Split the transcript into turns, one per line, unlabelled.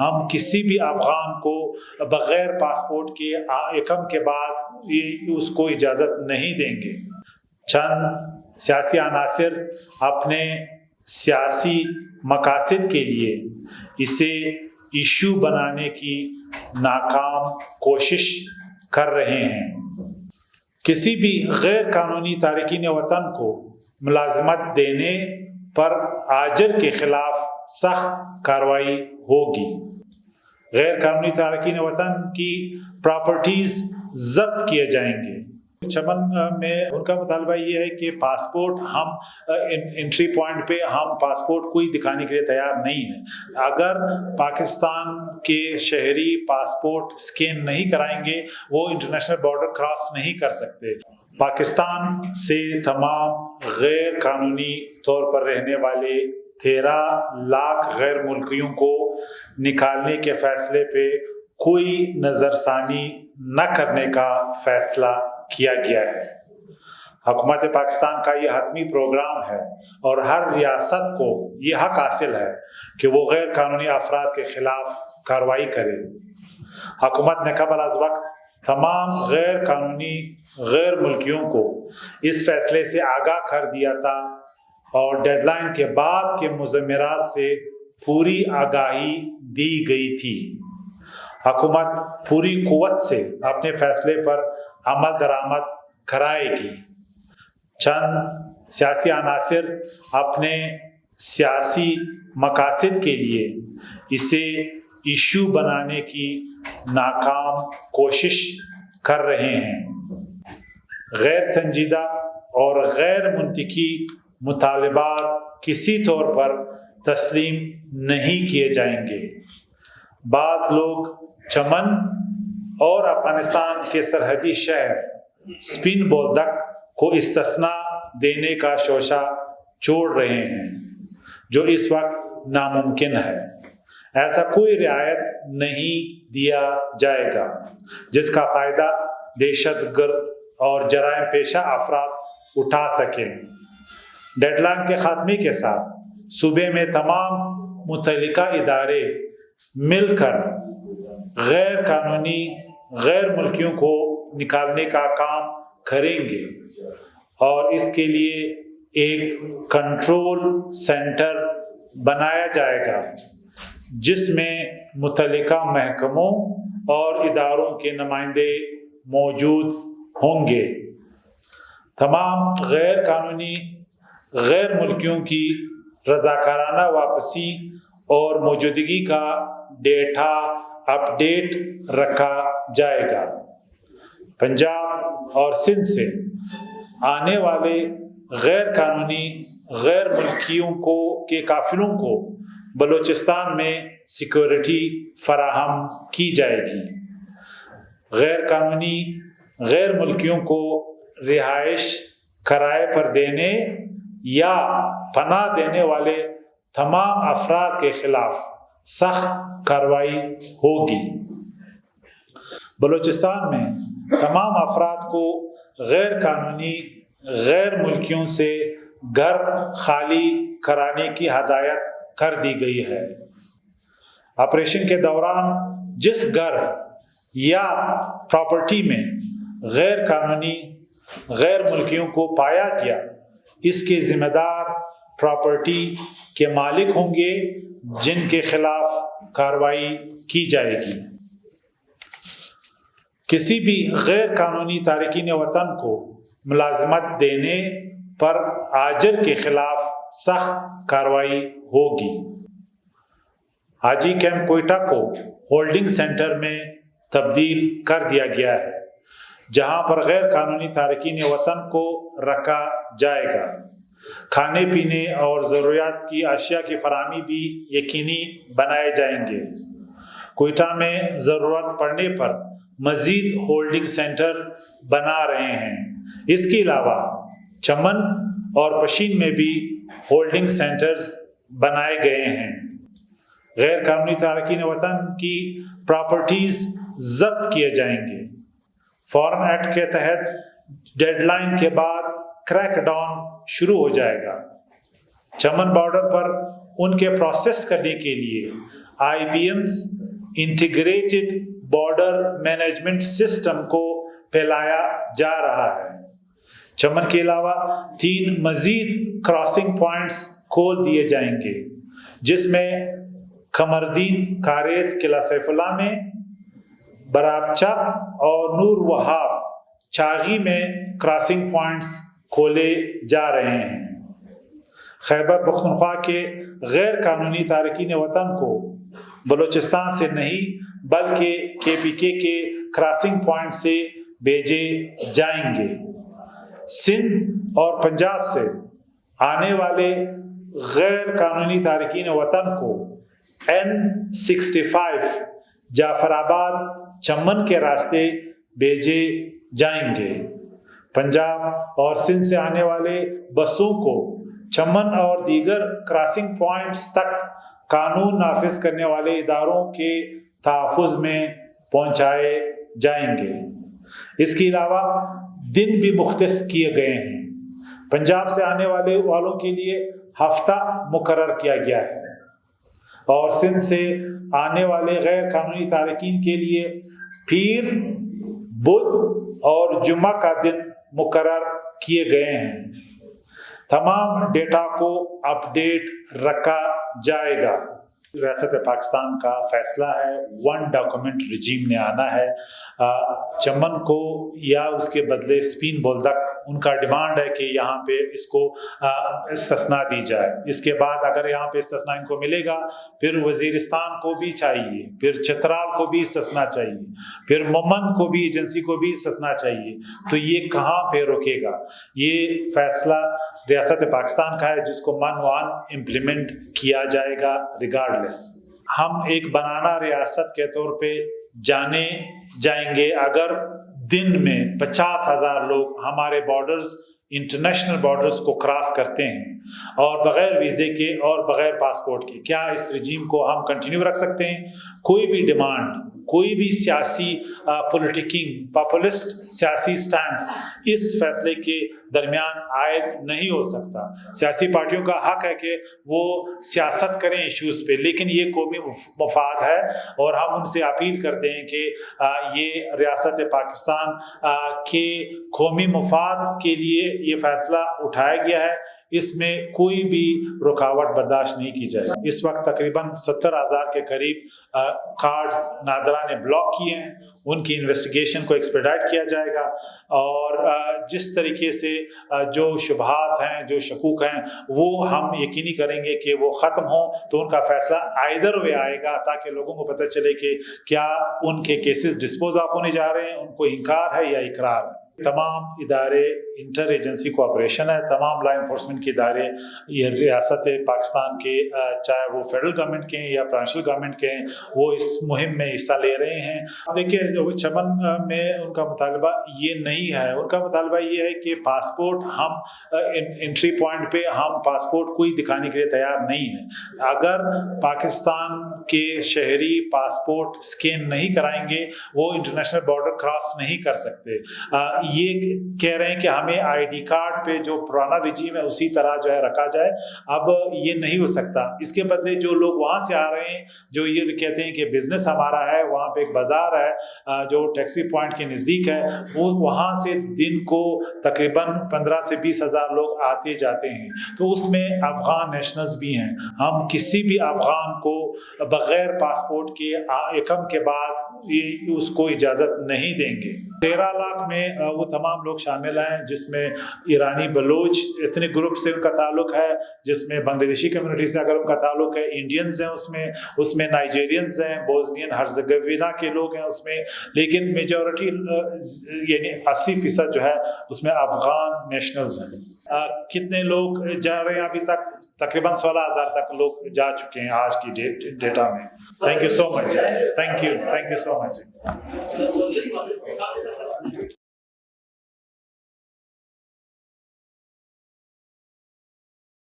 ہم کسی بھی افغان کو بغیر پاسپورٹ کے ایکم کے بعد اس کو اجازت نہیں دیں گے۔ چند سیاسی عناصر اپنے سیاسی مقاصد کے لیے اسے ایشو بنانے کی ناکام کوشش کر رہے ہیں۔ کسی بھی غیر قانونی تارکین وطن کو ملازمت دینے پر آجر کے خلاف سخت کارروائی ہوگی۔ غیر قانونی تارکین وطن کی پراپرٹیز ضبط کیے جائیں گے۔ چمن میں ان کا مطالبہ یہ ہے کہ پاسپورٹ ہم انٹری پوائنٹ پہ ہم پاسپورٹ کوئی دکھانے کے لیے تیار نہیں ہیں۔ اگر پاکستان کے شہری پاسپورٹ اسکین نہیں کرائیں گے وہ انٹرنیشنل بارڈر کراس نہیں کر سکتے۔ پاکستان سے تمام غیر قانونی طور پر رہنے والے 13 لاکھ غیر ملکیوں کو نکالنے کے فیصلے پہ کوئی نظر ثانی نہ کرنے کا فیصلہ کیا گیا ہے۔ حکومت پاکستان کا یہ حتمی پروگرام ہے اور ہر ریاست کو یہ حق حاصل ہے کہ وہ غیر قانونی افراد کے خلاف کارروائی کرے۔ حکومت نے قبل از وقت تمام غیر قانونی غیر ملکیوں کو اس فیصلے سے آگاہ کر دیا تھا اور ڈیڈ لائن کے بعد کے مضمرات سے پوری آگاہی دی گئی تھی۔ حکومت پوری قوت سے اپنے فیصلے پر عمل درآمد کرائے گی۔ چند سیاسی عناصر اپنے سیاسی مقاصد کے لیے اسے ایشو بنانے کی ناکام کوشش کر رہے ہیں۔ غیر سنجیدہ اور غیر منطقی مطالبات کسی طور پر تسلیم نہیں کیے جائیں گے۔ بعض لوگ چمن اور افغانستان کے سرحدی شہر سپین بولدک کو استثناء دینے کا شوشہ چھوڑ رہے ہیں جو اس وقت ناممکن ہے۔ ایسا کوئی رعایت نہیں دیا جائے گا جس کا فائدہ دہشت گرد اور جرائم پیشہ افراد اٹھا سکیں۔ ڈیڈ لائن کے خاتمے کے ساتھ صوبے میں تمام متعلقہ ادارے مل کر غیر قانونی غیر ملکیوں کو نکالنے کا کام کریں گے اور اس کے لیے ایک کنٹرول سینٹر بنایا جائے گا جس میں متعلقہ محکموں اور اداروں کے نمائندے موجود ہوں گے۔ تمام غیر قانونی غیر ملکیوں کی رضاکارانہ واپسی اور موجودگی کا ڈیٹا اپ ڈیٹ رکھا جائے گا۔ پنجاب اور سندھ سے آنے والے غیر قانونی غیر ملکیوں کے قافلوں کو بلوچستان میں سیکورٹی فراہم کی جائے گی۔ غیر قانونی غیر ملکیوں کو رہائش کرائے پر دینے یا پناہ دینے والے تمام افراد کے خلاف سخت کارروائی ہوگی۔ بلوچستان میں تمام افراد کو غیر قانونی غیر ملکیوں سے گھر خالی کرانے کی ہدایت کر دی گئی ہے۔ آپریشن کے دوران جس گھر یا پراپرٹی میں غیر قانونی غیر ملکیوں کو پایا گیا اس کے ذمہ دار پراپرٹی کے مالک ہوں گے جن کے خلاف کارروائی کی جائے گی۔ کسی بھی غیر قانونی تارکین وطن کو ملازمت دینے پر آجر کے خلاف سخت کارروائی ہوگی۔ حاجی کیمپ کوئٹہ کو ہولڈنگ سینٹر میں تبدیل کر دیا گیا ہے جہاں پر غیر قانونی تارکین وطن کو رکھا جائے گا۔ کھانے پینے اور ضروریات کی اشیاء کی فراہمی بھی یقینی بنائے جائیں گے۔ کوئٹہ میں ضرورت پڑنے پر مزید ہولڈنگ سینٹر بنا رہے ہیں۔ اس کے علاوہ چمن اور پشین میں بھی ہولڈنگ سینٹرز بنائے گئے ہیں۔ غیر قانونی تارکین وطن کی پراپرٹیز ضبط کیے جائیں گے۔ فورن ایکٹ کے تحت ڈیڈ لائن کے بعد کریک ڈاؤن شروع ہو جائے گا۔ چمن بارڈر پر ان کے پروسیس کرنے کے لیے IBM's integrated border management system को फैलाया जा रहा है। चमन के अलावा 3 मजीद क्रॉसिंग पॉइंट्स खोल दिए जाएंगे, जिसमें कमरदीन कारेज किला सैफुल्लाह में, बराबचा और नूर वहाब चागी में क्रॉसिंग पॉइंट्स खोले जा रहे हैं। खैबर पख्तूनख्वा के गैर कानूनी तारकीन वतन को बलूचिस्तान से नहीं बल्कि KPK के क्रॉसिंग पॉइंट से भेजे जाएंगे। सिंध और पंजाब से आने वाले गैर कानूनी तारकीन वतन को N65 जाफराबाद चमन के रास्ते भेजे जाएंगे। पंजाब और सिंध से आने वाले बसों को चमन और दीगर क्रॉसिंग पॉइंट्स तक कानून नाफिज करने वाले इदारों के तहफ़्फ़ुज़ में पहुंचाए जाएंगे। इसके अलावा दिन भी मुख्तस किए गए हैं। पंजाब से आने वालों के लिए हफ्ता मुकर्रर किया गया है और सिंध से आने वाले गैर कानूनी तारकीन के लिए पीर, बुध और जुम्मा का दिन मुकर्रर किए गए हैं। तमाम डेटा को अपडेट रखा जाएगा। रियासत पाकिस्तान का फैसला है, 1 डॉक्यूमेंट रिजीम ने आना है। चमन को या उसके बदले स्पिन बोल्दक, उनका डिमांड है कि यहाँ पे इसको इस्तिस्ना दी जाए। इसके बाद अगर यहाँ पे इस्तिस्ना इनको मिलेगा, फिर वजीरिस्तान को भी चाहिए, फिर चित्राल को भी इस्तिस्ना चाहिए, फिर मोमन को भी, एजेंसी को भी इस्तिस्ना चाहिए। तो ये कहाँ पे रुकेगा? ये फैसला रियासत पाकिस्तान का है, जिसको मन इम्प्लीमेंट किया जाएगा रिगार्डलेस। हम एक बनाना रियासत के तौर पे जाने जाएंगे अगर दिन में 50,000 लोग हमारे बॉर्डर्स, इंटरनेशनल बॉर्डर्स को क्रॉस करते हैं और बगैर वीज़े के और बगैर पासपोर्ट के। क्या इस रजीम को हम कंटिन्यू रख सकते हैं? कोई भी डिमांड, कोई भी सियासी पॉपुलिस्ट सियासी स्टैंस इस फैसले के दरमियान आयद नहीं हो सकता। सियासी पार्टियों का हक है कि वो सियासत करें इश्यूज़ पे, लेकिन ये कौमी मफाद है और हम उनसे अपील करते हैं कि ये रियासत पाकिस्तान के कौमी मफाद के लिए ये फैसला उठाया गया है, इसमें कोई भी रुकावट बर्दाश्त नहीं की जाएगी। इस वक्त तकरीबन 70,000 के करीब कार्ड्स नादरा ने ब्लॉक किए हैं, उनकी इन्वेस्टिगेशन को एक्सपेडाइट किया जाएगा और जिस तरीके से जो शुबहात हैं, जो शकूक हैं, वो हम यकीनी करेंगे कि वो ख़त्म हो। तो उनका फैसला आइदर वे आएगा ताकि लोगों को पता चले कि क्या उनके केसेस डिस्पोज ऑफ होने जा रहे हैं, उनको इनकार है या इकरार है। तमाम इदारे इंटर एजेंसी कोऑपरेशन है, तमाम लॉ इन्फोर्समेंट के इदारे ये रियासत पाकिस्तान के, चाहे वो फेडरल गवर्नमेंट के हैं या प्रोविंशियल गवर्नमेंट के हैं, वो इस मुहिम में हिस्सा ले रहे हैं। देखिए, जो चमन में उनका मुतालबा ये नहीं है, उनका मुतालबा ये है कि पासपोर्ट हम एंट्री पॉइंट पे हम पासपोर्ट कोई दिखाने के लिए तैयार नहीं है। अगर पाकिस्तान के शहरी पासपोर्ट स्कैन नहीं कराएंगे, वो इंटरनेशनल बॉर्डर क्रॉस नहीं कर सकते। ये कह रहे हैं कि हमें आईडी कार्ड पे जो पुराना रिजीम है उसी तरह जो है रखा जाए। अब ये नहीं हो सकता। इसके बदले जो लोग वहाँ से आ रहे हैं, जो ये कहते हैं कि बिजनेस हमारा है, वहाँ पे एक बाजार है जो टैक्सी पॉइंट के नज़दीक है, वो वहाँ से दिन को तकरीबन 15 से 20,000 लोग आते जाते हैं। तो उसमें अफगान नेशनल्स भी हैं। हम किसी भी अफगान को बगैर पासपोर्ट के एकम के बाद उसको इजाज़त नहीं देंगे। 13 लाख में वो तमाम लोग शामिल हैं, जिसमें ईरानी बलोच इतने ग्रुप से उनका ताल्लुक है, जिसमें बांग्लादेशी कम्युनिटी से अगर उनका ताल्लुक है, इंडियंस हैं उसमें नाइजेरियंस हैं, बोस्नियन हर्ज़ेगोविना के लोग हैं उसमें, लेकिन मेजॉरिटी यानी 80% जो है उसमें अफगान नेशनल्स हैं। कितने लोग जा रहे हैं? अभी तक तकरीबन 16,000 तक लोग जा चुके हैं आज की डेटा में। Thank you so much. Thank you so much.